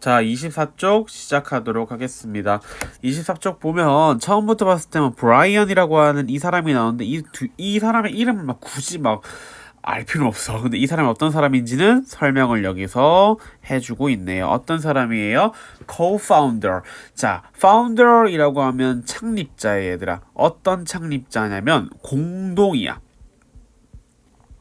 자, 24쪽 시작하도록 하겠습니다. 24쪽 보면 처음부터 봤을 때는 브라이언이라고 하는 이 사람이 나오는데 이 사람의 이름을 막 굳이 막 알 필요는 없어. 근데 이 사람이 어떤 사람인지는 설명을 여기서 해주고 있네요. 어떤 사람이에요? co-founder. 자, founder이라고 하면 창립자의 얘들아. 어떤 창립자냐면 공동이야.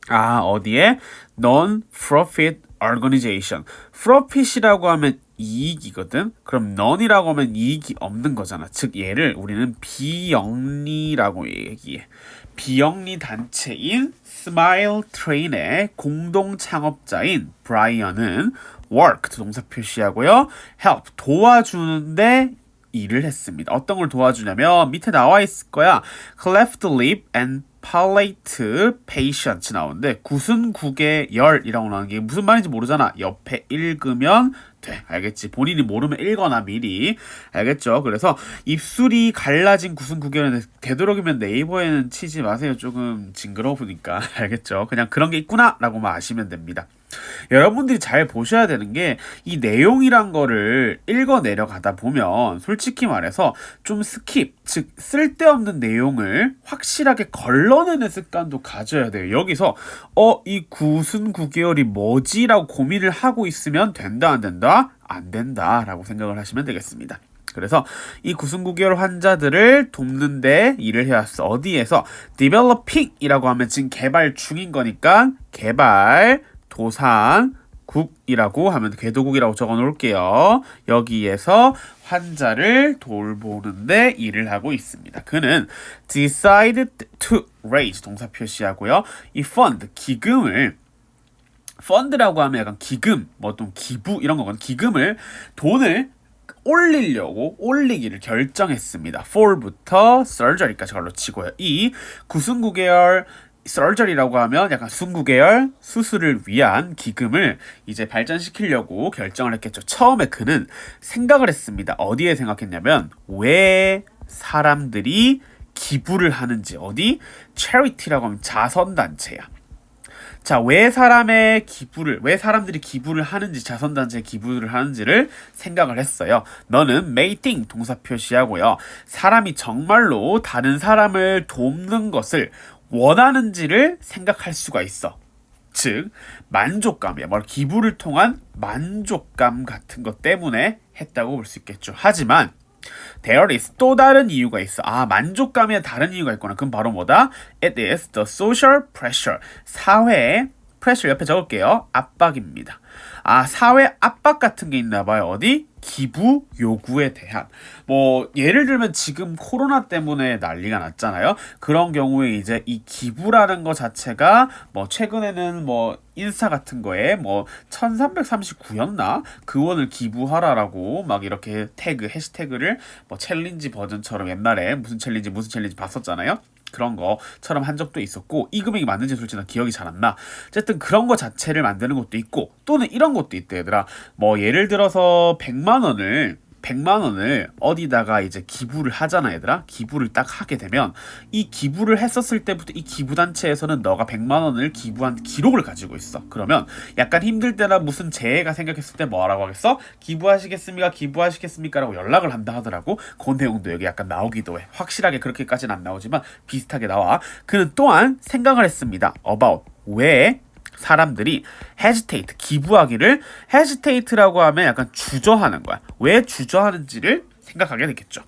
아, 어디에? Non-profit organization. profit이라고 하면 이익이거든. 그럼 none이라고 하면 이익이 없는 거잖아. 즉 얘를 우리는 비영리라고 얘기해. 비영리 단체인 스마일 트레인의 공동 창업자인 브라이언은 work 동사 표시하고요. help 도와주는데 일을 했습니다. 어떤 걸 도와주냐면 밑에 나와 있을 거야. cleft lip and palate patient 나오는데 구순국의 열이라고 나오는 게 무슨 말인지 모르잖아. 옆에 읽으면 돼. 알겠지? 본인이 모르면 읽거나 미리. 알겠죠? 그래서 입술이 갈라진 구순구결은 되도록이면 네이버에는 치지 마세요. 조금 징그러우니까. 알겠죠? 그냥 그런 게 있구나 라고만 아시면 됩니다. 여러분들이 잘 보셔야 되는 게 이 내용이란 거를 읽어 내려가다 보면 솔직히 말해서 좀 스킵, 즉 쓸데없는 내용을 확실하게 걸러내는 습관도 가져야 돼요. 여기서 이 구순 9개월이 뭐지? 라고 고민을 하고 있으면 된다 안 된다? 안 된다 라고 생각을 하시면 되겠습니다. 그래서 이 구순 9개월 환자들을 돕는데 일을 해왔어. 어디에서? developing 이라고 하면 지금 개발 중인 거니까 개발 도산국이라고 하면 궤도국이라고 적어 놓을게요. 여기에서 환자를 돌보는데 일을 하고 있습니다. 그는 decided to raise 동사 표시하고요. 이 fund 기금을 펀드라고 하면 약간 기금, 뭐 또 기부 이런 거거든. 기금을 돈을 올리기를 결정했습니다. for부터 surgery까지 걸로 치고요. 이 구순구계열 surgery라고 하면 약간 순구계열 수술을 위한 기금을 이제 발전시키려고 결정을 했겠죠. 처음에 그는 생각을 했습니다. 어디에 생각했냐면 왜 사람들이 기부를 하는지. 어디? charity라고 하면 자선단체야. 자, 왜 사람들이 기부를 하는지, 자선단체에 기부를 하는지를 생각을 했어요. 너는 may think 동사 표시하고요. 사람이 정말로 다른 사람을 돕는 것을 원하는지를 생각할 수가 있어. 즉, 만족감이야. 기부를 통한 만족감 같은 것 때문에 했다고 볼 수 있겠죠. 하지만 there is 또 다른 이유가 있어. 만족감에 다른 이유가 있구나. 그럼 바로 뭐다? It is the social pressure. 사회의 pressure 옆에 적을게요. 압박입니다. 사회 압박 같은 게 있나 봐요. 어디? 기부 요구에 대한. 예를 들면 지금 코로나 때문에 난리가 났잖아요. 그런 경우에 이제 이 기부라는 거 자체가 최근에는 인스타 같은 거에 1339였나? 그 원을 기부하라라고 막 이렇게 해시태그를 챌린지 버전처럼 옛날에 무슨 챌린지 봤었잖아요. 그런 거처럼 한 적도 있었고, 이 금액이 맞는지 솔직히 난 기억이 잘 안 나. 어쨌든 그런 거 자체를 만드는 것도 있고, 또는 이런 것도 있대 얘들아. 예를 들어서 100만 원을 어디다가 이제 기부를 하잖아 얘들아. 기부를 딱 하게 되면 이 기부를 했었을 때부터 이 기부단체에서는 너가 100만 원을 기부한 기록을 가지고 있어. 그러면 약간 힘들 때나 무슨 재해가 생겼을 때 뭐라고 하겠어? 기부하시겠습니까? 라고 연락을 한다 하더라고. 그 내용도 여기 약간 나오기도 해. 확실하게 그렇게까지는 안 나오지만 비슷하게 나와. 그는 또한 생각을 했습니다. about 왜 사람들이 hesitate, 기부하기를 hesitate라고 하면 약간 주저하는 거야. 왜 주저하는지를 생각하게 되겠죠.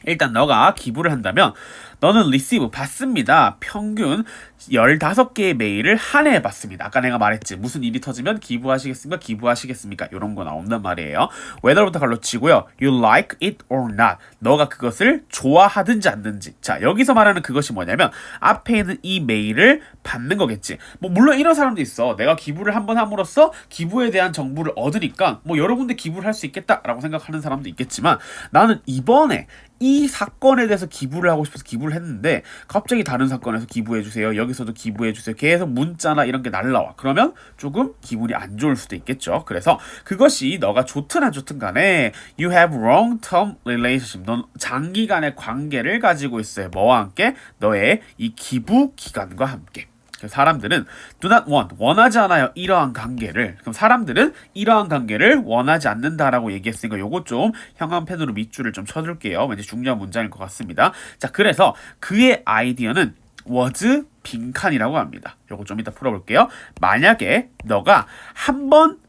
일단 너가 기부를 한다면 너는 receive 받습니다. 평균 15개의 메일을 한 해에 받습니다. 아까 내가 말했지. 무슨 일이 터지면 기부하시겠습니까? 이런 거 나온단 말이에요. whether부터 갈로 치고요. You like it or not. 너가 그것을 좋아하든지 않든지. 자, 여기서 말하는 그것이 뭐냐면 앞에 있는 이 메일을 받는 거겠지. 물론 이런 사람도 있어. 내가 기부를 한번 함으로써 기부에 대한 정보를 얻으니까 여러 군데 기부를 할 수 있겠다라고 생각하는 사람도 있겠지만, 나는 이번에 이 사건에 대해서 기부를 하고 싶어서 기부를 했는데 갑자기 다른 사건에서 기부해주세요. 여기서도 기부해주세요. 계속 문자나 이런 게 날라와. 그러면 조금 기분이 안 좋을 수도 있겠죠. 그래서 그것이 너가 좋든 안 좋든 간에 You have long-term relationship. 넌 장기간의 관계를 가지고 있어요. 뭐와 함께? 너의 이 기부 기간과 함께. 사람들은 do not want, 원하지 않아요. 이러한 관계를. 그럼 사람들은 이러한 관계를 원하지 않는다라고 얘기했으니까 요거 좀 형광펜으로 밑줄을 좀 쳐줄게요. 왠지 중요한 문장일 것 같습니다. 자, 그래서 그의 아이디어는 was 빈칸이라고 합니다. 요거 좀 이따 풀어볼게요. 만약에 너가 한 번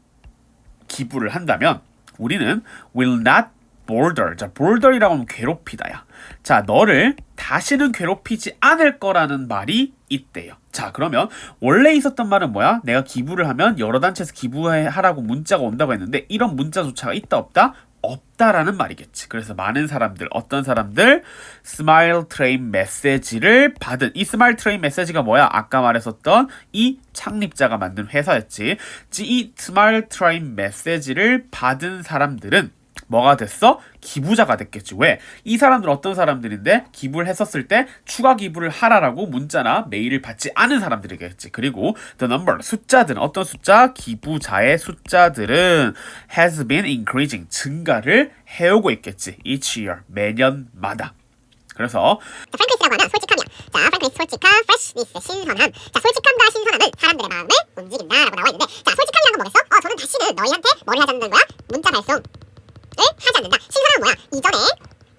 기부를 한다면 우리는 will not bother. 자, bother이라고 하면 괴롭히다야. 자, 너를 다시는 괴롭히지 않을 거라는 말이 있대요. 자, 그러면 원래 있었던 말은 뭐야? 내가 기부를 하면 여러 단체에서 기부하라고 문자가 온다고 했는데 이런 문자조차가 있다 없다? 없다라는 말이겠지. 그래서 많은 사람들, 어떤 사람들 스마일 트레인 메시지를 받은, 이 스마일 트레인 메시지가 뭐야? 아까 말했었던 이 창립자가 만든 회사였지. 이 스마일 트레인 메시지를 받은 사람들은 뭐가 됐어? 기부자가 됐겠지. 왜? 이 사람들은 어떤 사람들인데 기부를 했었을 때 추가 기부를 하라라고 문자나 메일을 받지 않은 사람들이겠지. 그리고 the number, 숫자들은 어떤 숫자? 기부자의 숫자들은 has been increasing, 증가를 해오고 있겠지. each year, 매년마다. 그래서 프랭크리스라고 하면 솔직함이야. 자, 프랭크리스 솔직함, freshness 신선함. 자, 솔직함과 신선함은 사람들의 마음을 움직인다라고 나와 있는데, 자, 솔직함이란 건 뭐겠어? 저는 다시는 너희한테 뭘 하지 않는 거야? 문자 발송을 하지 않는다. 신선함은 뭐야? 이전에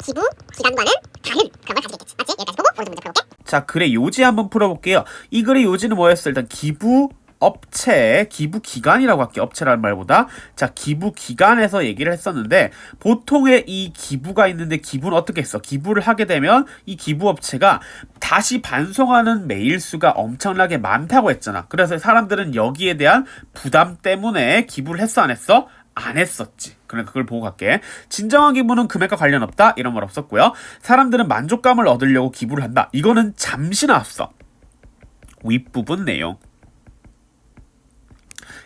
기부 기간과는 다른 그런 걸 가지겠지. 맞지? 여기까지 보고 오늘 문제 풀어볼게. 자, 글의 요지 한번 풀어볼게요. 이 글의 요지는 뭐였어? 일단 기부 업체, 기부 기관이라고 할게요. 업체라는 말보다. 자, 기부 기관에서 얘기를 했었는데 보통의 이 기부가 있는데 기부는 어떻게 했어? 기부를 하게 되면 이 기부 업체가 다시 반송하는 메일 수가 엄청나게 많다고 했잖아. 그래서 사람들은 여기에 대한 부담 때문에 기부를 했어, 안 했어? 안 했었지. 그러니까 그걸 보고 갈게. 진정한 기부는 금액과 관련 없다. 이런 말 없었고요. 사람들은 만족감을 얻으려고 기부를 한다. 이거는 잠시 나왔어. 윗부분 내용.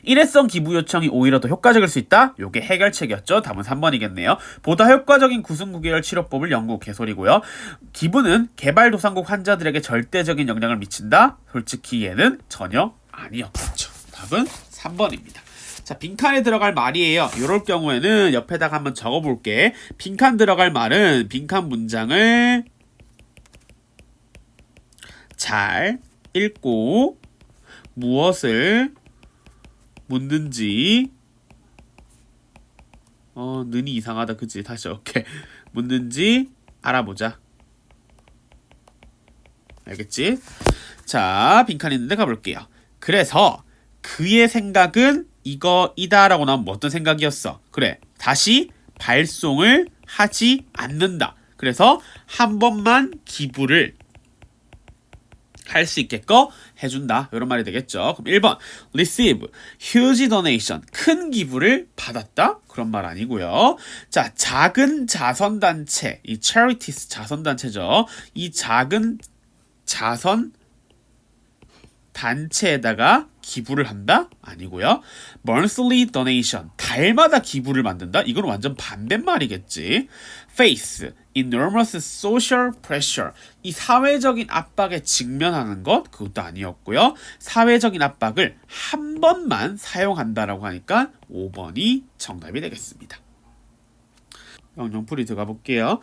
일회성 기부 요청이 오히려 더 효과적일 수 있다? 요게 해결책이었죠. 답은 3번이겠네요. 보다 효과적인 구승구개열 치료법을 연구 개소리고요. 기부는 개발도상국 환자들에게 절대적인 영향을 미친다? 솔직히 얘는 전혀 아니었겠죠. 답은 3번입니다. 자, 빈칸에 들어갈 말이에요. 이럴 경우에는 옆에다가 한번 적어볼게. 빈칸 들어갈 말은 빈칸 문장을 잘 읽고 무엇을 묻는지 는이 이상하다. 그치? 다시 오케이. 묻는지 알아보자. 알겠지? 자, 빈칸 있는데 가볼게요. 그래서 그의 생각은 이거이다 라고 나오면 어떤 생각이었어? 그래, 다시 발송을 하지 않는다. 그래서 한 번만 기부를 할 수 있게끔 해준다. 이런 말이 되겠죠. 그럼 1번 receive huge donation, 큰 기부를 받았다? 그런 말 아니고요. 자, 작은 자선단체, 이 charities 자선단체죠. 이 작은 자선 단체에다가 기부를 한다? 아니고요. monthly donation, 달마다 기부를 만든다? 이건 완전 반대말이겠지. face enormous social pressure, 이 사회적인 압박에 직면하는 것? 그것도 아니었고요. 사회적인 압박을 한 번만 사용한다라고 하니까 5번이 정답이 되겠습니다. 영영풀이 들어가 볼게요.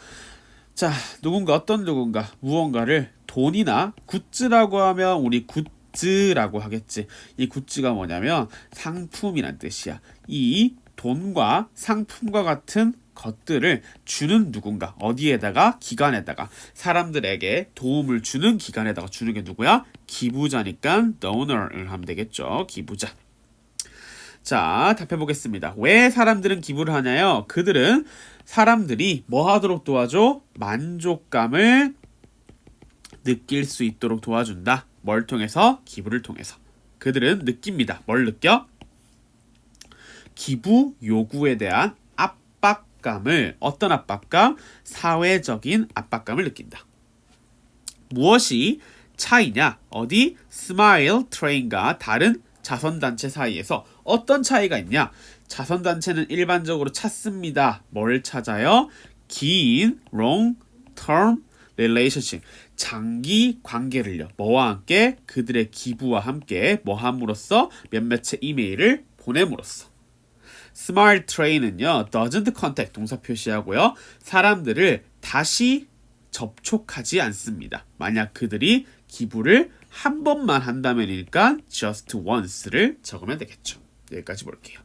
자, 누군가, 어떤 누군가 무언가를 돈이나 굿즈라고 하면 우리 굿즈라고 하겠지. 이 굿즈가 뭐냐면 상품이란 뜻이야. 이 돈과 상품과 같은 것들을 주는 누군가, 어디에다가? 기관에다가, 사람들에게 도움을 주는 기관에다가 주는 게 누구야? 기부자니까 donor을 하면 되겠죠. 기부자. 자, 답해보겠습니다. 왜 사람들은 기부를 하냐요? 그들은 사람들이 뭐 하도록 도와줘? 만족감을 느낄 수 있도록 도와준다. 뭘 통해서? 기부를 통해서. 그들은 느낍니다. 뭘 느껴? 기부 요구에 대한 압박감을, 어떤 압박감? 사회적인 압박감을 느낀다. 무엇이 차이냐? 어디? 스마일 트레인과 다른 자선단체 사이에서 어떤 차이가 있냐? 자선단체는 일반적으로 찾습니다. 뭘 찾아요? 긴 long term relationship, 장기 관계를요. 뭐와 함께? 그들의 기부와 함께 뭐 함으로써? 몇몇의 이메일을 보냄으로써. 스마일 트레인은요, doesn't contact 동사 표시하고요. 사람들을 다시 접촉하지 않습니다. 만약 그들이 기부를 한 번만 한다면이니까 just once를 적으면 되겠죠. 여기까지 볼게요.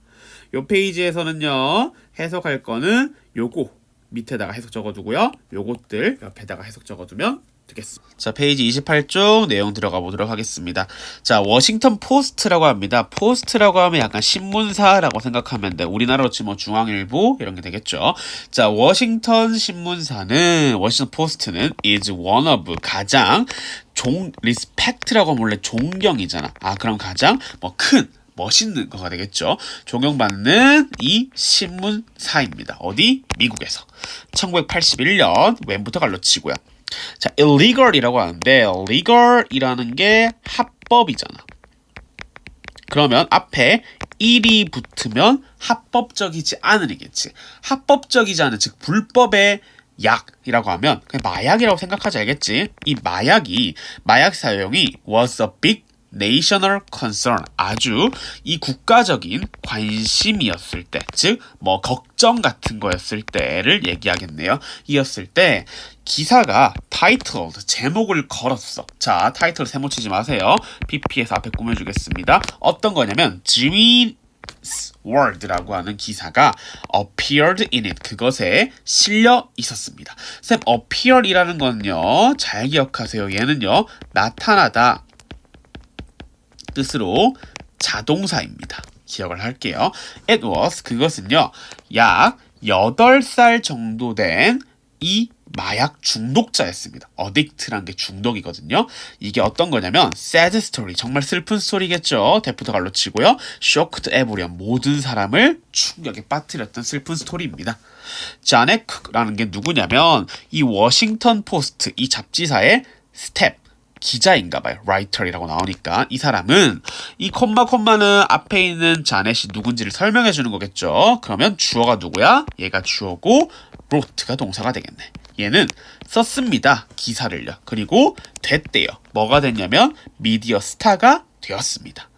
요 페이지에서는요, 해석할 거는 요거 밑에다가 해석 적어두고요. 요것들 옆에다가 해석 적어두면 되겠습니다. 자, 페이지 28쪽 내용 들어가 보도록 하겠습니다. 자, 워싱턴 포스트라고 합니다. 포스트라고 하면 약간 신문사라고 생각하면 돼. 우리나라로 치면 중앙일보 이런 게 되겠죠. 자, 워싱턴 포스트는 is one of 가장 respect라고 하면 원래 존경이잖아. 아, 그럼 가장 큰 멋있는 거가 되겠죠. 존경받는 이 신문사입니다. 어디? 미국에서. 1981년 웬부터 갈로 치고요. 자, illegal이라고 하는데 illegal이라는 게 합법이잖아. 그러면 앞에 1이 붙으면 합법적이지 않으겠지. 합법적이지 않은, 즉 불법의 약이라고 하면 그냥 마약이라고 생각하지 알겠지? 이 마약 사용이 was a big national concern, 아주 이 국가적인 관심이었을 때, 즉 걱정 같은 거였을 때를 얘기하겠네요. 이었을 때 기사가 titled, 제목을 걸었어. 자, 타이틀 세모 치지 마세요. PP에서 앞에 꾸며주겠습니다. 어떤 거냐면 Jimmy's World라고 하는 기사가 appeared in it, 그것에 실려 있었습니다. 쌤, appear이라는 건요, 잘 기억하세요. 얘는요, 나타나다 뜻으로 자동사입니다. 기억을 할게요. It was, 그것은요, 약 8살 정도 된 이 마약 중독자였습니다. addict란 게 중독이거든요. 이게 어떤 거냐면 sad story, 정말 슬픈 스토리겠죠. 대부터 갈로 치고요. shocked everyone, 모든 사람을 충격에 빠뜨렸던 슬픈 스토리입니다. 자네 쿡라는 게 누구냐면 이 워싱턴 포스트, 이 잡지사의 기자인가 봐요. 라이터이라고 나오니까 이 사람은 이 콤마는 앞에 있는 자넷이 누군지를 설명해 주는 거겠죠. 그러면 주어가 누구야? 얘가 주어고 wrote가 동사가 되겠네. 얘는 썼습니다. 기사를요. 그리고 됐대요. 뭐가 됐냐면 미디어 스타가 되었습니다.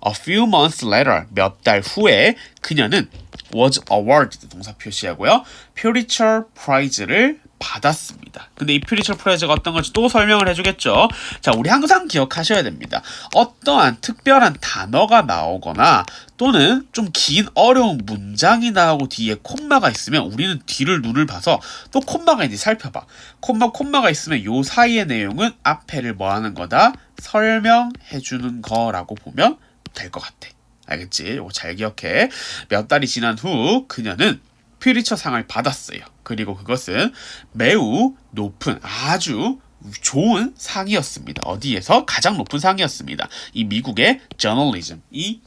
A few months later, 몇 달 후에 그녀는 was awarded, 동사 표시하고요. Pulitzer Prize를 받았습니다. 근데 이 퓨리처 프라이즈가 어떤 건지 또 설명을 해주겠죠. 자, 우리 항상 기억하셔야 됩니다. 어떠한 특별한 단어가 나오거나 또는 좀 긴 어려운 문장이 나오고 뒤에 콤마가 있으면 우리는 뒤를 눈을 봐서 또 콤마가 있는지 살펴봐. 콤마가 있으면 요 사이의 내용은 앞에를 뭐 하는 거다? 설명해주는 거라고 보면 될 것 같아. 알겠지? 이거 잘 기억해. 몇 달이 지난 후 그녀는 퓨리처 상을 받았어요. 그리고 그것은 매우 높은, 아주 좋은 상이었습니다. 어디에서? 가장 높은 상이었습니다. 이 미국의 저널리즘, 이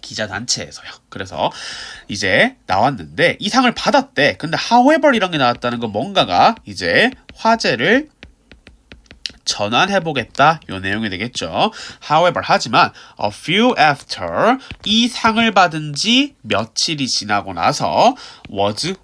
기자 단체에서요. 그래서 이제 나왔는데 이 상을 받았대. 근데 however 이런 게 나왔다는 건 뭔가가 이제 화제를 전환해보겠다, 요 내용이 되겠죠. However, 하지만 a few after, 이 상을 받은 지 며칠이 지나고 나서 was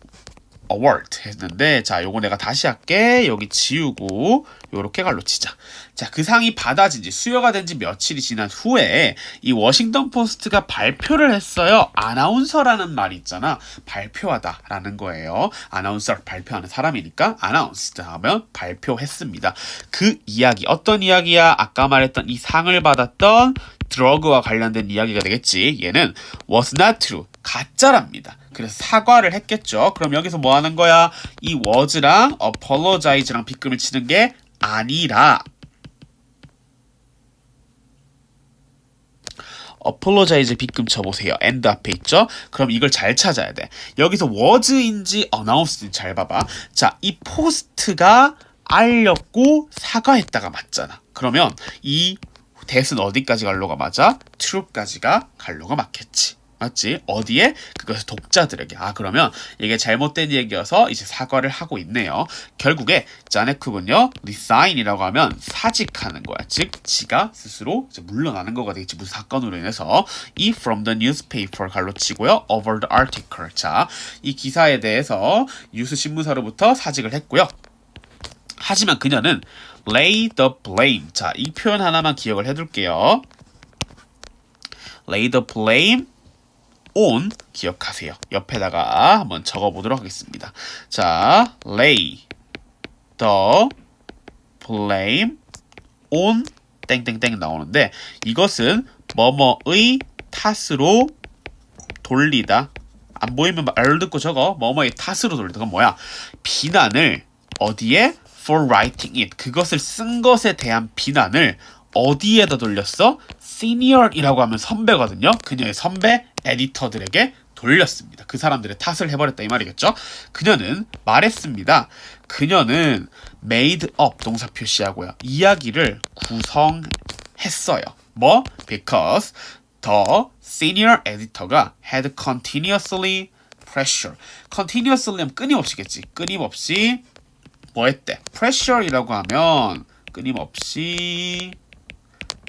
award 했는데, 자, 요거 내가 다시 할게. 여기 지우고 요렇게 갈로 치자. 자, 그 상이 받아진 지, 수여가 된 지 며칠이 지난 후에 이 워싱턴 포스트가 발표를 했어요. 아나운서라는 말이 있잖아. 발표하다라는 거예요. 아나운서, 발표하는 사람이니까 announced 하면 발표했습니다. 그 이야기, 어떤 이야기야? 아까 말했던 이 상을 받았던 드러그와 관련된 이야기가 되겠지. 얘는 was not true, 가짜랍니다. 그래서 사과를 했겠죠. 그럼 여기서 뭐 하는 거야? 이 was랑 apologize랑 빗금을 치는 게 아니라 apologize 빗금 쳐보세요. and 앞에 있죠? 그럼 이걸 잘 찾아야 돼. 여기서 was인지 announce인지 잘 봐봐. 자, 이 포스트가 알렸고 사과했다가 맞잖아. 그러면 이 that은 어디까지 갈로가 맞아? true까지가 갈로가 맞겠지. 맞지? 어디에? 그것을 독자들에게. 아, 그러면 이게 잘못된 얘기여서 이제 사과를 하고 있네요. 결국에 자네쿡은요, resign이라고 하면 사직하는 거야. 즉, 지가 스스로 이제 물러나는 거가 되겠지. 무슨 사건으로 인해서. 이 from the newspaper 갈로 치고요. over the article. 자, 이 기사에 대해서 뉴스 신문사로부터 사직을 했고요. 하지만 그녀는 lay the blame. 자, 이 표현 하나만 기억을 해둘게요. lay the blame on, 기억하세요. 옆에다가 한번 적어보도록 하겠습니다. 자, lay the blame on 땡땡땡 나오는데 이것은 뭐뭐의 탓으로 돌리다. 안 보이면 말로 듣고 적어. 뭐뭐의 탓으로 돌리다. 그건 뭐야? 비난을 어디에? For writing it. 그것을 쓴 것에 대한 비난을 어디에다 돌렸어? senior이라고 하면 선배거든요. 그녀의 선배 에디터들에게 돌렸습니다. 그 사람들의 탓을 해버렸다 이 말이겠죠. 그녀는 말했습니다. 그녀는 made up 동사 표시하고요. 이야기를 구성했어요. 뭐? Because the senior editor가 had continuously pressure. continuously 하면 끊임없이겠지. 끊임없이 뭐 했대? pressure이라고 하면 끊임없이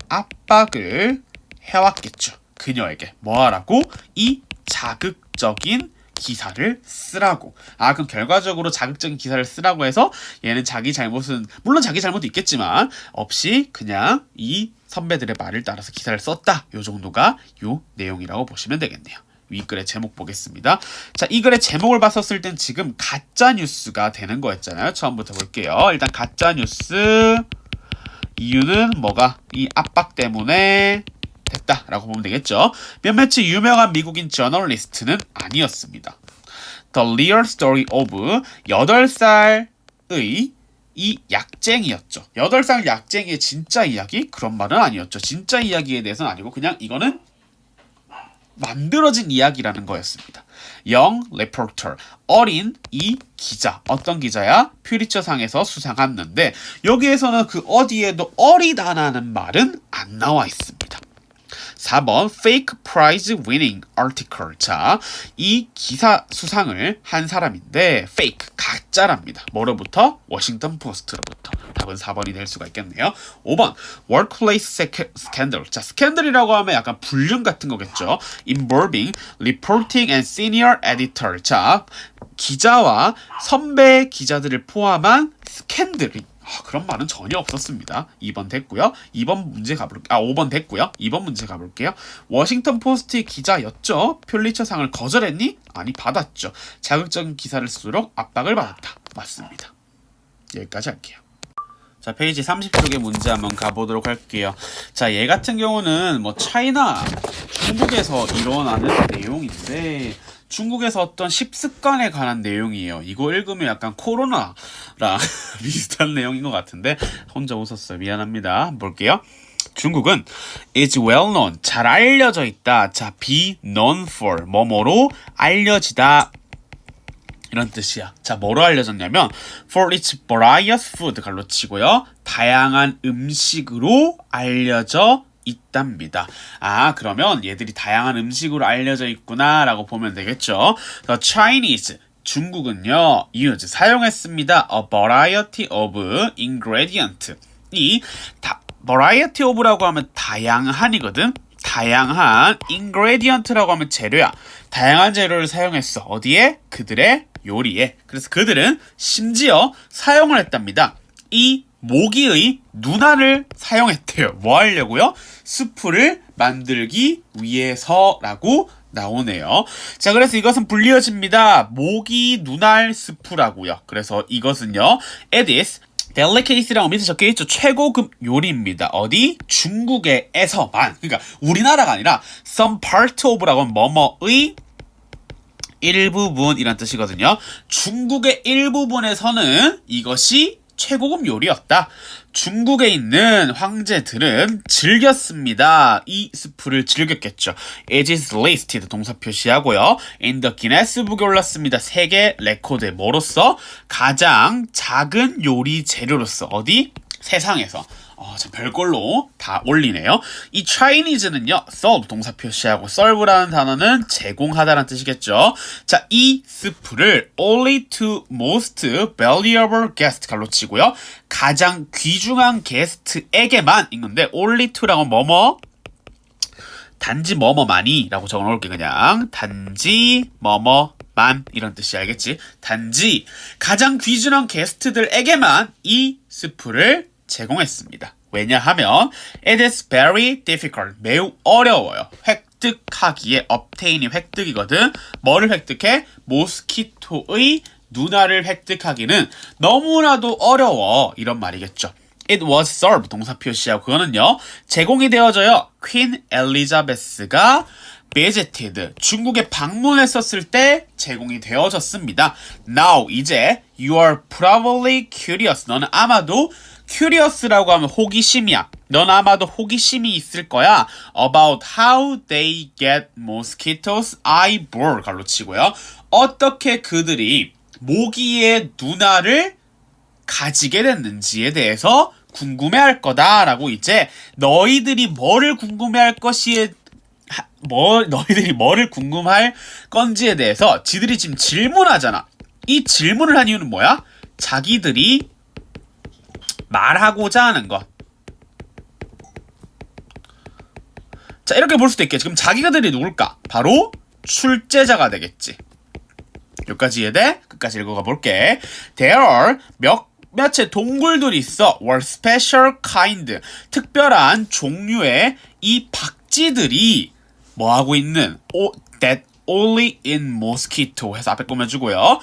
압박을 해왔겠죠. 그녀에게 뭐 하라고? 이 자극적인 기사를 쓰라고. 아, 그럼 결과적으로 자극적인 기사를 쓰라고 해서 얘는 자기 잘못은 물론 자기 잘못도 있겠지만 없이 그냥 이 선배들의 말을 따라서 기사를 썼다. 요 정도가 요 내용이라고 보시면 되겠네요. 위 글의 제목 보겠습니다. 자, 이 글의 제목을 봤었을 땐 지금 가짜 뉴스가 되는 거였잖아요. 처음부터 볼게요. 일단 가짜 뉴스 이유는 뭐가? 이 압박 때문에 됐다라고 보면 되겠죠. 몇몇 유명한 미국인 저널리스트는 아니었습니다. The real story of 8살의 이 약쟁이였죠. 8살 약쟁이의 진짜 이야기? 그런 말은 아니었죠. 진짜 이야기에 대해서는 아니고 그냥 이거는 만들어진 이야기라는 거였습니다. Young reporter, 어린 이 기자. 어떤 기자야? 퓰리처상에서 수상했는데 여기에서는 그 어디에도 어리다라는 말은 안 나와 있습니다. 4번 fake prize winning article. 자, 이 기사 수상을 한 사람인데 fake, 가짜랍니다. 뭐로부터? 워싱턴 포스트로부터. 답은 4번이 될 수가 있겠네요. 5번 workplace scandal. 자, 스캔들이라고 하면 약간 불륜 같은 거겠죠. involving reporting and senior editor. 자, 기자와 선배 기자들을 포함한 스캔들이 그런 말은 전혀 없었습니다. 2번 됐고요. 2번 문제 가볼게요. 5번 됐고요. 2번 문제 가볼게요. 워싱턴 포스트의 기자였죠. 퓰리처상을 거절했니? 아니, 받았죠. 자극적인 기사를 쓰도록 압박을 받았다. 맞습니다. 여기까지 할게요. 자, 페이지 30쪽의 문제 한번 가보도록 할게요. 자, 얘 같은 경우는 뭐 차이나 중국에서 일어나는 내용인데 중국에서 어떤 식습관에 관한 내용이에요. 이거 읽으면 약간 코로나랑 비슷한 내용인 것 같은데 혼자 웃었어요. 미안합니다. 볼게요. 중국은 is well known, 잘 알려져 있다. 자, be known for, 뭐뭐로 알려지다. 이런 뜻이야. 자, 뭐로 알려졌냐면 for its various food 갈로치고요. 다양한 음식으로 알려져 있답니다. 아, 그러면 얘들이 다양한 음식으로 알려져 있구나 라고 보면 되겠죠. The Chinese, 중국은요, use, 사용했습니다. A variety of ingredient. 이 variety of라고 하면 다양한이거든. 다양한 ingredient라고 하면 재료야. 다양한 재료를 사용했어. 어디에? 그들의 요리에. 그래서 그들은 심지어 사용을 했답니다. 이 모기의 눈알을 사용했대요. 뭐 하려고요? 스프를 만들기 위해서라고 나오네요. 자, 그래서 이것은 불리어집니다. 모기 눈알 스프라고요. 그래서 이것은요, it is delicacy라고 밑에 적혀있죠. 최고급 요리입니다. 어디? 중국에서만. 그러니까 우리나라가 아니라 some part of라고 하면 뭐뭐의 일부분 이란 뜻이거든요. 중국의 일부분에서는 이것이 최고급 요리였다. 중국에 있는 황제들은 즐겼습니다. 이 스프를 즐겼겠죠. It is listed 동사 표시하고요. In the Guinness Book에 올랐습니다. 세계 레코드에 뭐로써? 가장 작은 요리 재료로서. 어디? 세상에서. 참 별걸로 다 올리네요. 이 Chinese는요, serve 동사 표시하고 serve라는 단어는 제공하다라는 뜻이겠죠. 자, 이 스프를 only to most valuable guest 갈로치고요. 가장 귀중한 게스트에게만 있는데 only to라고 뭐뭐 단지 뭐뭐만이라고 적어놓을게. 그냥 단지 뭐뭐만 이런 뜻이 알겠지? 단지 가장 귀중한 게스트들에게만 이 스프를 제공했습니다. 왜냐하면 it is very difficult, 매우 어려워요. 획득하기에 obtain이 획득이거든. 뭐를 획득해? 모스키토의 눈알을 획득하기는 너무나도 어려워. 이런 말이겠죠. It was served 동사 표시하고 그거는요. 제공이 되어져요. 퀸 엘리자베스가 visited 중국에 방문했었을 때 제공이 되어졌습니다. Now 이제 you are probably curious. 너는 아마도 curious라고 하면 호기심이야. 넌 아마도 호기심이 있을 거야. About how they get mosquitoes eyeball 갈로 치고요. 어떻게 그들이 모기의 눈알을 가지게 됐는지에 대해서 궁금해할 거다라고 이제 너희들이 뭐를 궁금해할 것이에 너희들이 뭐를 궁금할 건지에 대해서 지들이 지금 질문하잖아. 이 질문을 한 이유는 뭐야? 자기들이 말하고자 하는 것. 자, 이렇게 볼 수도 있겠지. 그럼 자기들이 누굴까? 바로 출제자가 되겠지. 여기까지 이해돼? 끝까지 읽어가 볼게. There are 몇의 동굴들이 있어. were special kind. 특별한 종류의 이 박쥐들이 뭐하고 있는 that only in mosquito 해서 앞에 꾸며주고요.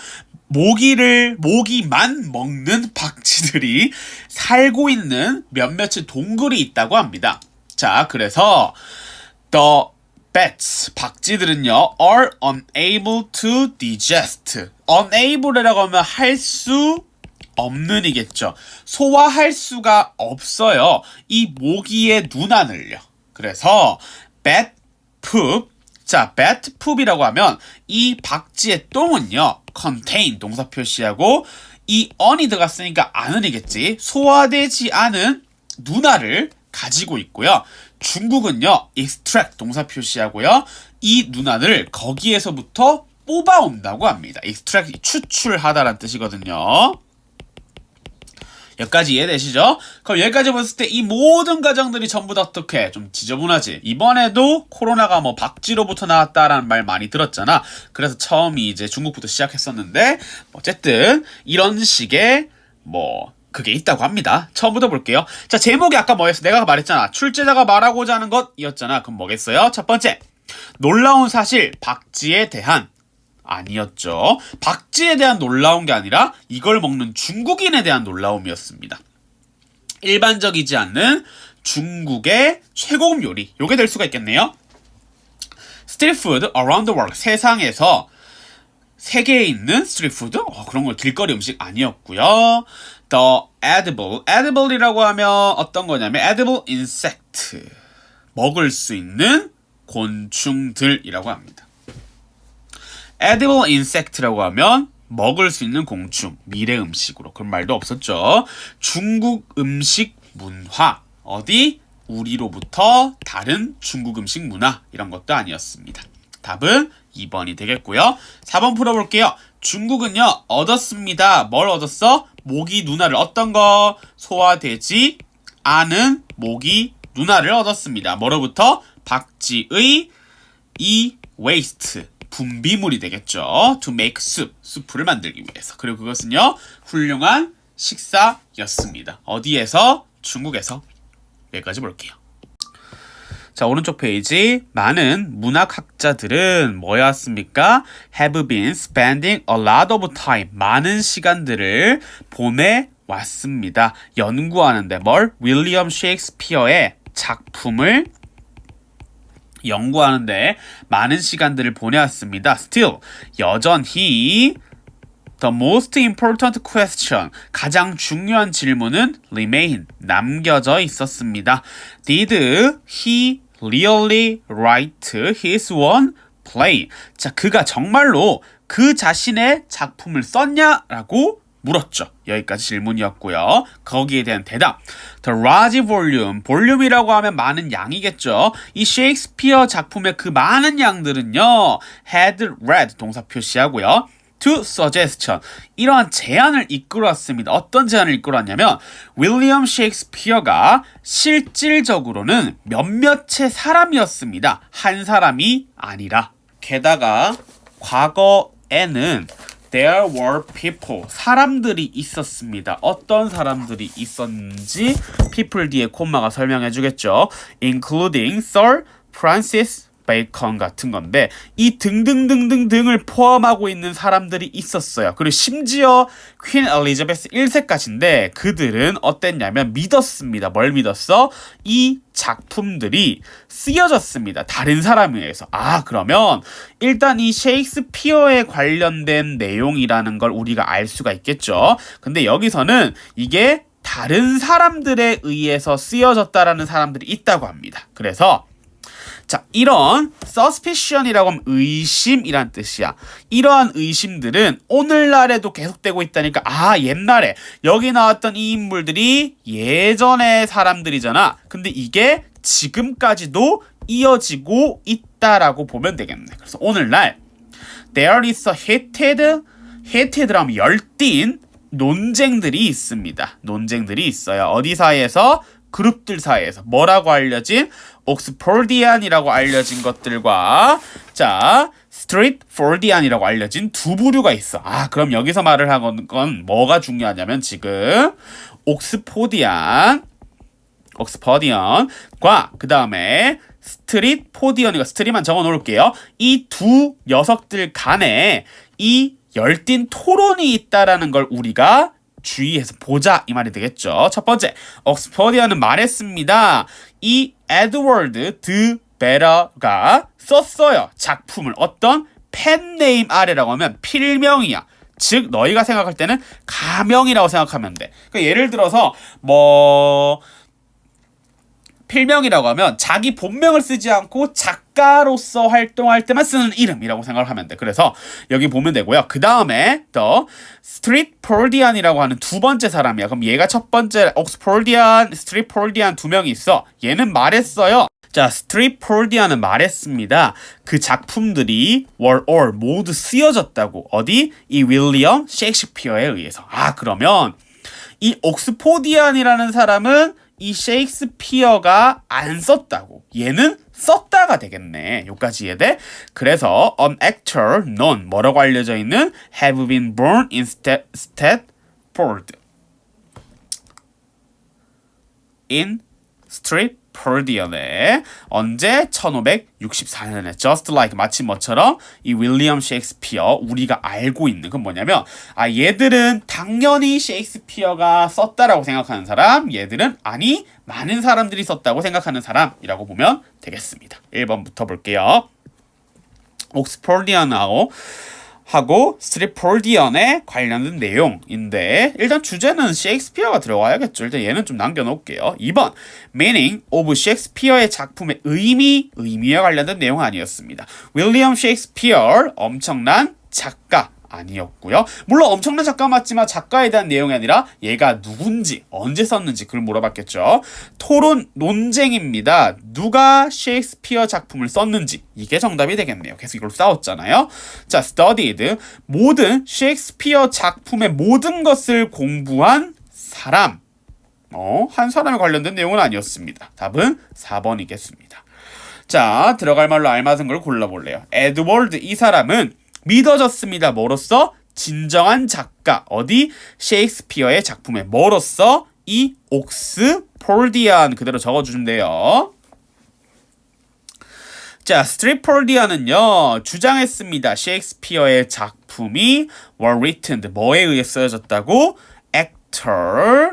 모기만 먹는 박쥐들이 살고 있는 몇몇의 동굴이 있다고 합니다. 자, 그래서 the bats, 박쥐들은요, are unable to digest. unable이라고 하면 할 수 없는이겠죠. 소화할 수가 없어요. 이 모기의 눈안을요. 그래서 bat poop. 자, bat poop이라고 하면 이 박쥐의 똥은요, contain 동사 표시하고 이 on이 들어갔으니까 안은이겠지. 소화되지 않은 눈알을 가지고 있고요. 중국은요, extract 동사 표시하고요. 이 눈알을 거기에서부터 뽑아온다고 합니다. extract 추출하다라는 뜻이거든요. 여기까지 이해되시죠? 그럼 여기까지 봤을 때 이 모든 과정들이 전부 다 어떻게 좀 지저분하지? 이번에도 코로나가 뭐 박쥐로부터 나왔다라는 말 많이 들었잖아. 그래서 처음이 이제 중국부터 시작했었는데 어쨌든 이런 식의 뭐 그게 있다고 합니다. 처음부터 볼게요. 자, 제목이 아까 뭐였어? 내가 말했잖아. 출제자가 말하고자 하는 것이었잖아. 그럼 뭐겠어요? 첫 번째, 놀라운 사실, 박쥐에 대한 아니었죠. 박쥐에 대한 놀라운 게 아니라 이걸 먹는 중국인에 대한 놀라움이었습니다. 일반적이지 않는 중국의 최고급 요리. 요게 될 수가 있겠네요. Street food around the world. 세상에서 세계에 있는 스트리트 푸드? 그런 거 길거리 음식 아니었고요. The edible. edible이라고 하면 어떤 거냐면 edible insect. 먹을 수 있는 곤충들이라고 합니다. edible insect라고 하면 먹을 수 있는 공충, 미래 음식으로. 그런 말도 없었죠. 중국 음식 문화. 어디? 우리로부터 다른 중국 음식 문화. 이런 것도 아니었습니다. 답은 2번이 되겠고요. 4번 풀어볼게요. 중국은요, 얻었습니다. 뭘 얻었어? 모기 눈알을. 어떤 거? 소화되지 않은 모기 눈알을 얻었습니다. 뭐로부터? 박쥐의 이 waste. 분비물이 되겠죠. To make soup. 수프를 만들기 위해서. 그리고 그것은요, 훌륭한 식사였습니다. 어디에서? 중국에서. 여기까지 볼게요. 자, 오른쪽 페이지. 많은 문학학자들은 뭐였습니까? Have been spending a lot of time. 많은 시간들을 보내왔습니다. 연구하는데 뭘? 윌리엄 셰익스피어의 작품을 연구하는데 많은 시간들을 보내왔습니다. Still, 여전히 the most important question, 가장 중요한 질문은 remain, 남겨져 있었습니다. Did he really write his one play? 자, 그가 정말로 그 자신의 작품을 썼냐라고 물었죠. 여기까지 질문이었고요. 거기에 대한 대답. The large volume. 볼륨이라고 하면 많은 양이겠죠. 이 셰익스피어 작품의 그 많은 양들은요. had read 동사 표시하고요. to suggestion. 이러한 제안을 이끌어왔습니다. 어떤 제안을 이끌어왔냐면 윌리엄 셰익스피어가 실질적으로는 몇몇의 사람이었습니다. 한 사람이 아니라. 게다가 과거에는 There were people. 사람들이 있었습니다. 어떤 사람들이 있었는지 people 뒤에 콤마가 설명해 주겠죠. Including Sir Francis 베이컨 같은 건데 이 등등등등등을 포함하고 있는 사람들이 있었어요. 그리고 심지어 퀸 엘리자베스 1세까지인데 그들은 어땠냐면 믿었습니다. 뭘 믿었어? 이 작품들이 쓰여졌습니다. 다른 사람에 의해서. 아, 그러면 일단 이 셰익스피어에 관련된 내용이라는 걸 우리가 알 수가 있겠죠. 근데 여기서는 이게 다른 사람들에 의해서 쓰여졌다라는 사람들이 있다고 합니다. 그래서 자, 이런 suspicion이라고 하면 의심이란 뜻이야. 이러한 의심들은 오늘날에도 계속되고 있다니까. 아, 옛날에 여기 나왔던 이 인물들이 예전의 사람들이잖아. 근데 이게 지금까지도 이어지고 있다라고 보면 되겠네. 그래서 오늘날 there is a heated라면 열띤 논쟁들이 있습니다. 논쟁들이 있어요. 어디 사이에서? 그룹들 사이에서. 뭐라고 알려진? 옥스포디안이라고 알려진 것들과 자 스트리트포디안이라고 알려진 두 부류가 있어. 아, 그럼 여기서 말을 하는 건 뭐가 중요하냐면 지금 옥스포디안과 그 다음에 스트리트포디언이고 스트리만 적어 놓을게요. 이 두 녀석들 간에 이 열띤 토론이 있다라는 걸 우리가 주의해서 보자 이 말이 되겠죠. 첫 번째, 옥스퍼디언은 말했습니다. 이 에드워드 드 베러가 썼어요. 작품을 어떤 펜네임 아래라고 하면 필명이야. 즉 너희가 생각할 때는 가명이라고 생각하면 돼. 그러니까 예를 들어서 필명이라고 하면 자기 본명을 쓰지 않고 작가로서 활동할 때만 쓰는 이름이라고 생각을 하면 돼. 그래서 여기 보면 되고요. 그 다음에 더 스트리트폴디안이라고 하는 두 번째 사람이야. 그럼 얘가 첫 번째 옥스폴디안, 스트리트폴디안 두 명이 있어. 얘는 말했어요. 자, 스트리트폴디안은 말했습니다. 그 작품들이 were all 모두 쓰여졌다고. 어디? 이 윌리엄 셰익스피어에 의해서. 아, 그러면 이 옥스포디안이라는 사람은 이 셰익스피어가 안 썼다고. 얘는 썼다가 되겠네. 여기까지 이해돼? 그래서 an actor known 뭐라고 알려져 있는 have been born in Stratford in 스트리트폴디언에 언제? 1564년에 just like 마치 뭐처럼 이 윌리엄 셰익스피어 우리가 알고 있는 건 뭐냐면 아 얘들은 당연히 셰익스피어가 썼다라고 생각하는 사람, 얘들은 아니 많은 사람들이 썼다고 생각하는 사람이라고 보면 되겠습니다. 1번부터 볼게요. 옥스포디언하고 스트리트폴디언에 관련된 내용인데 일단 주제는 셰익스피어가 들어가야겠죠. 일단 얘는 좀 남겨놓을게요. 2번 meaning of 셰익스피어의 작품의 의미와 관련된 내용 아니었습니다. 윌리엄 셰익스피어 엄청난 작가 아니었고요. 물론 엄청난 작가 맞지만 작가에 대한 내용이 아니라 얘가 누군지 언제 썼는지 그걸 물어봤겠죠. 토론 논쟁입니다. 누가 셰익스피어 작품을 썼는지 이게 정답이 되겠네요. 계속 이걸 싸웠잖아요. 자, studied 모든 셰익스피어 작품의 모든 것을 공부한 사람. 한 사람에 관련된 내용은 아니었습니다. 답은 4번이겠습니다. 자, 들어갈 말로 알맞은 걸 골라볼래요. 에드워드 이 사람은 믿어졌습니다. 뭐로써? 진정한 작가. 어디? 셰익스피어의 작품에 뭐로써? 이 옥스폴디안 그대로 적어주시면 돼요. 자, 스트리트폴디안은요 주장했습니다. 셰익스피어의 작품이 were written 뭐에 의해 쓰여졌다고? actor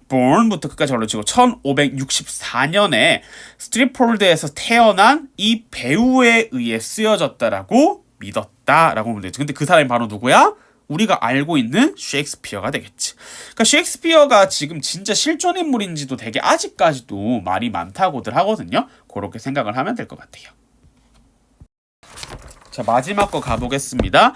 born부터 끝까지 올려주고 1564년에 스트리트폴드에서 태어난 이 배우에 의해 쓰여졌다라고 믿었다라고 보면 되죠. 근데 그 사람이 바로 누구야? 우리가 알고 있는 셰익스피어가 되겠지. 그러니까 셰익스피어가 지금 진짜 실존 인물인지도 되게 아직까지도 말이 많다고들 하거든요. 그렇게 생각을 하면 될 것 같아요. 자, 마지막 거 가보겠습니다.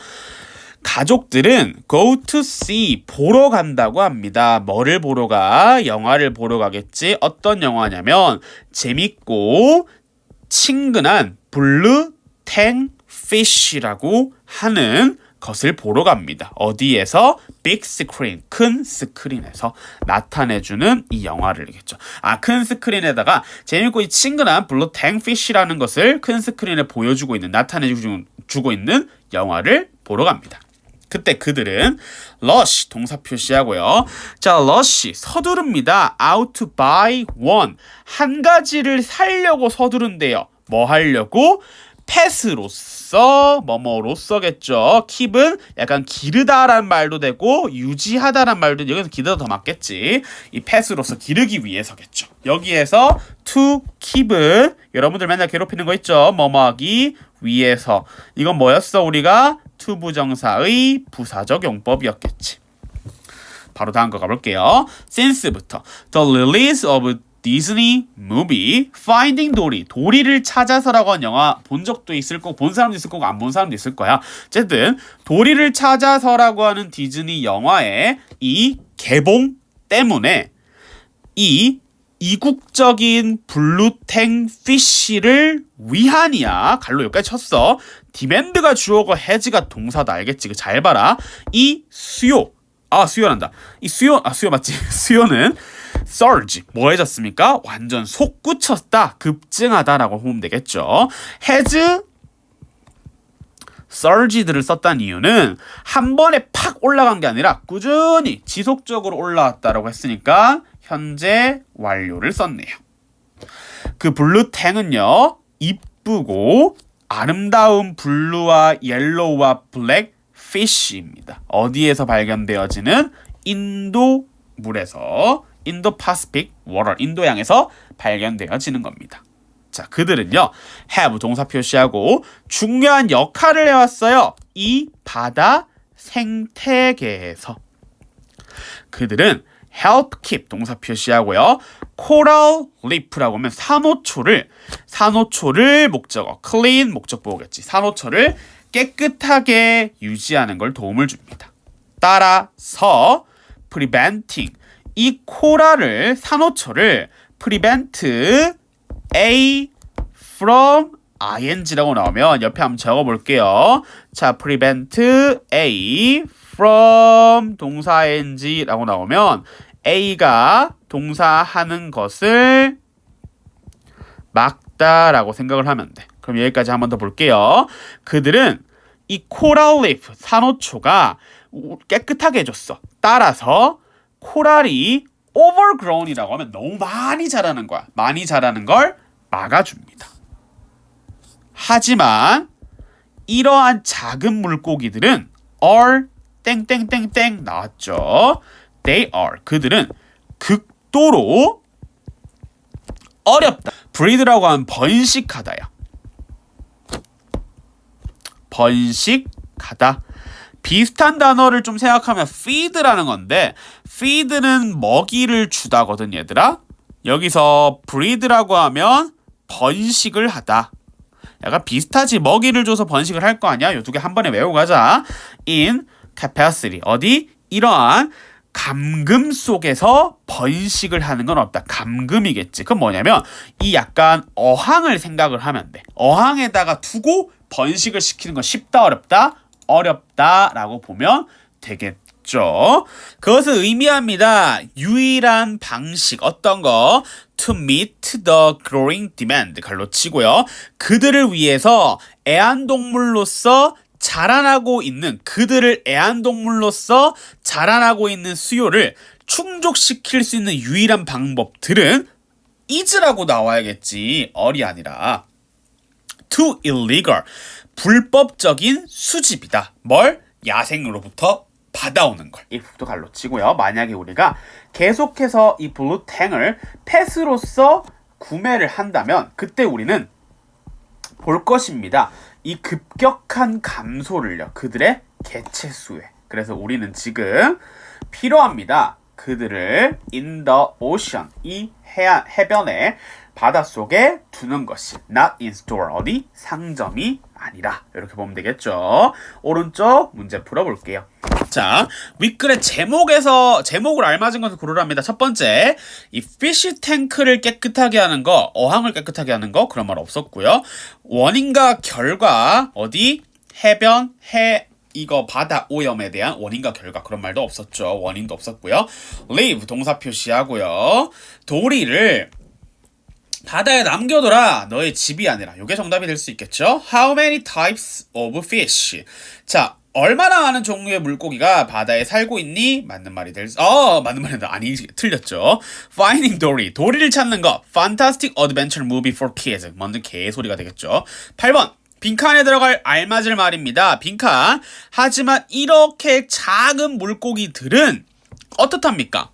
가족들은 go to see 보러 간다고 합니다. 뭐를 보러 가? 영화를 보러 가겠지. 어떤 영화냐면 재밌고 친근한 블루 탱 피쉬라고 하는 것을 보러 갑니다. 어디에서? 빅 스크린, 큰 스크린에서 나타내주는 이 영화를겠죠. 아, 큰 스크린에다가 재밌고 이 친근한 블루 탱 피쉬라는 것을 큰 스크린에 보여주고 있는, 나타내주고 있는 영화를 보러 갑니다. 그때 그들은 rush 동사 표시하고요. 자, rush 서두릅니다. out to buy one 한 가지를 사려고 서두른대요. 뭐 하려고? 펫으로서 뭐뭐로서겠죠. keep은 약간 기르다란 말도 되고 유지하다란 말도 여기서 기르다 더 맞겠지. 이 펫으로서 기르기 위해서겠죠. 여기에서 to keep은 여러분들 맨날 괴롭히는 거 있죠. 뭐뭐하기 위해서. 이건 뭐였어? 우리가 to 부정사의 부사적 용법이었겠지. 바로 다음 거 가볼게요. since부터 the release of Disney movie Finding Dory 도리를 찾아서라고 한 영화 본 적도 있을 거고 본 사람도 있을 거고 안 본 사람도 있을 거야. 어쨌든 도리를 찾아서라고 하는 디즈니 영화의 이 개봉 때문에 이 이국적인 블루탱 피쉬를 위한이야. 갈로 여기까지 쳤어. 디맨드가 주어고 해지가 동사다. 알겠지? 잘 봐라. 이 수요. 수요란다. 이 수요 맞지? 수요는 surge 뭐해졌습니까? 완전 솟구쳤다, 급증하다라고 보면 되겠죠. has surged를 썼다는 이유는 한 번에 팍 올라간 게 아니라 꾸준히 지속적으로 올라왔다라고 했으니까 현재 완료를 썼네요. 그 블루탱은요 이쁘고 아름다운 블루와 옐로우와 블랙 피쉬입니다. 어디에서 발견되어지는 인도 물에서 인도 파시픽 워터 인도양에서 발견되어지는 겁니다. 자, 그들은요 have 동사 표시하고 중요한 역할을 해왔어요. 이 바다 생태계에서. 그들은 help keep 동사 표시하고요. coral reef라고 하면 산호초를 목적어 clean 목적 보호겠지. 산호초를 깨끗하게 유지하는 걸 도움을 줍니다. 따라서 preventing 이 코랄을 산호초를 prevent A from ing라고 나오면 옆에 한번 적어볼게요. 자, prevent A from 동사 ing라고 나오면 A가 동사하는 것을 막다라고 생각을 하면 돼. 그럼 여기까지 한 번 더 볼게요. 그들은 이 코랄 리프 산호초가 깨끗하게 해줬어. 따라서 코랄이 overgrown이라고 하면 너무 많이 자라는 거야. 많이 자라는 걸 막아줍니다. 하지만 이러한 작은 물고기들은 are 땡땡땡땡 나왔죠. They are 그들은 극도로 어렵다. breed라고 하면 번식하다야. 번식하다. 비슷한 단어를 좀 생각하면 feed라는 건데 feed는 먹이를 주다거든 얘들아. 여기서 breed라고 하면 번식을 하다. 약간 비슷하지. 먹이를 줘서 번식을 할 거 아니야. 요 두 개 한 번에 외우고 가자. in capacity 어디? 이러한 감금 속에서 번식을 하는 건 없다. 감금이겠지. 그건 뭐냐면 이 약간 어항을 생각을 하면 돼. 어항에다가 두고 번식을 시키는 건 쉽다 어렵다? 어렵다라고 보면 되겠죠. 그것을 의미합니다. 유일한 방식 어떤 거? To meet the growing demand 갈로 치고요. 그들을 위해서 애완동물로서 자라나고 있는 그들을 애완동물로서 자라나고 있는 수요를 충족시킬 수 있는 유일한 방법들은 is라고 나와야겠지. or이 아니라 to illegal 불법적인 수집이다. 뭘? 야생으로부터 받아오는 걸. 이 부도 갈로 치고요. 만약에 우리가 계속해서 이 블루탱을 펫으로서 구매를 한다면 그때 우리는 볼 것입니다. 이 급격한 감소를요. 그들의 개체수에. 그래서 우리는 지금 필요합니다. 그들을 in the ocean 이 해변에 바닷속에 두는 것이 not in store 어디? 상점이 아니라 이렇게 보면 되겠죠. 오른쪽 문제 풀어볼게요. 자, 윗글의 제목을 알맞은 것을 고르랍니다. 첫 번째, 이 피쉬 탱크를 깨끗하게 하는 거, 어항을 깨끗하게 하는 거 그런 말 없었고요. 원인과 결과 어디? 해변, 이거 바다 오염에 대한 원인과 결과 그런 말도 없었죠. 원인도 없었고요. leave 동사 표시하고요. 도리를 바다에 남겨둬라. 너의 집이 아니라. 이게 정답이 될 수 있겠죠. How many types of fish? 자, 얼마나 많은 종류의 물고기가 바다에 살고 있니? 맞는 말이 맞는 말인데 아니 틀렸죠. Finding Dory, 도리를 찾는 거. Fantastic Adventure Movie for Kids. 먼저 개소리가 되겠죠. 8번. 빈칸에 들어갈 알맞을 말입니다. 빈칸. 하지만 이렇게 작은 물고기들은 어떻답니까?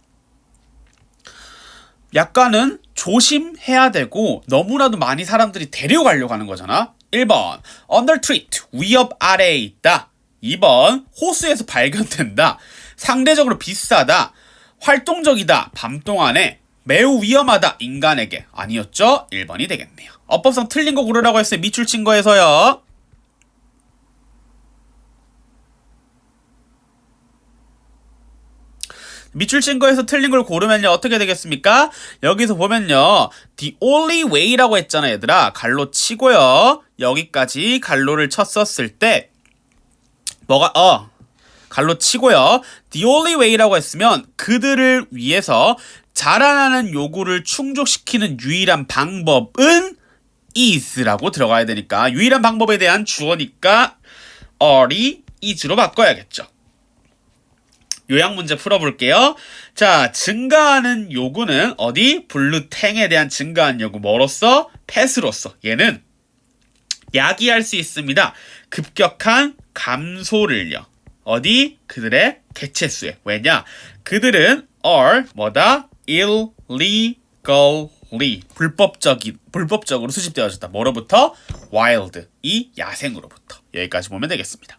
약간은 조심해야 되고 너무나도 많이 사람들이 데려가려고 하는 거잖아. 1번. Undertreat, 위협 아래에 있다. 2번. 호수에서 발견된다. 상대적으로 비싸다. 활동적이다. 밤 동안에 매우 위험하다. 인간에게. 아니었죠? 1번이 되겠네요. 어법상 틀린 거 고르라고 했어요. 밑줄 친 거에서요. 밑줄 친 거에서 틀린 걸 고르면요 어떻게 되겠습니까? 여기서 보면요 the only way라고 했잖아 얘들아. 갈로 치고요 여기까지 갈로를 쳤었을 때 갈로 치고요 the only way라고 했으면 그들을 위해서 자라나는 요구를 충족시키는 유일한 방법은 is라고 들어가야 되니까 유일한 방법에 대한 주어니까 are이 is로 바꿔야겠죠. 요약 문제 풀어볼게요. 자, 증가하는 요구는 어디? 블루탱에 대한 증가한 요구 뭐로써? 펫으로서. 얘는 야기할 수 있습니다. 급격한 감소를요. 어디? 그들의 개체수에. 왜냐? 그들은 are 뭐다? illegally 불법적으로 수집되어졌다. 뭐로부터? wild 이 야생으로부터. 여기까지 보면 되겠습니다.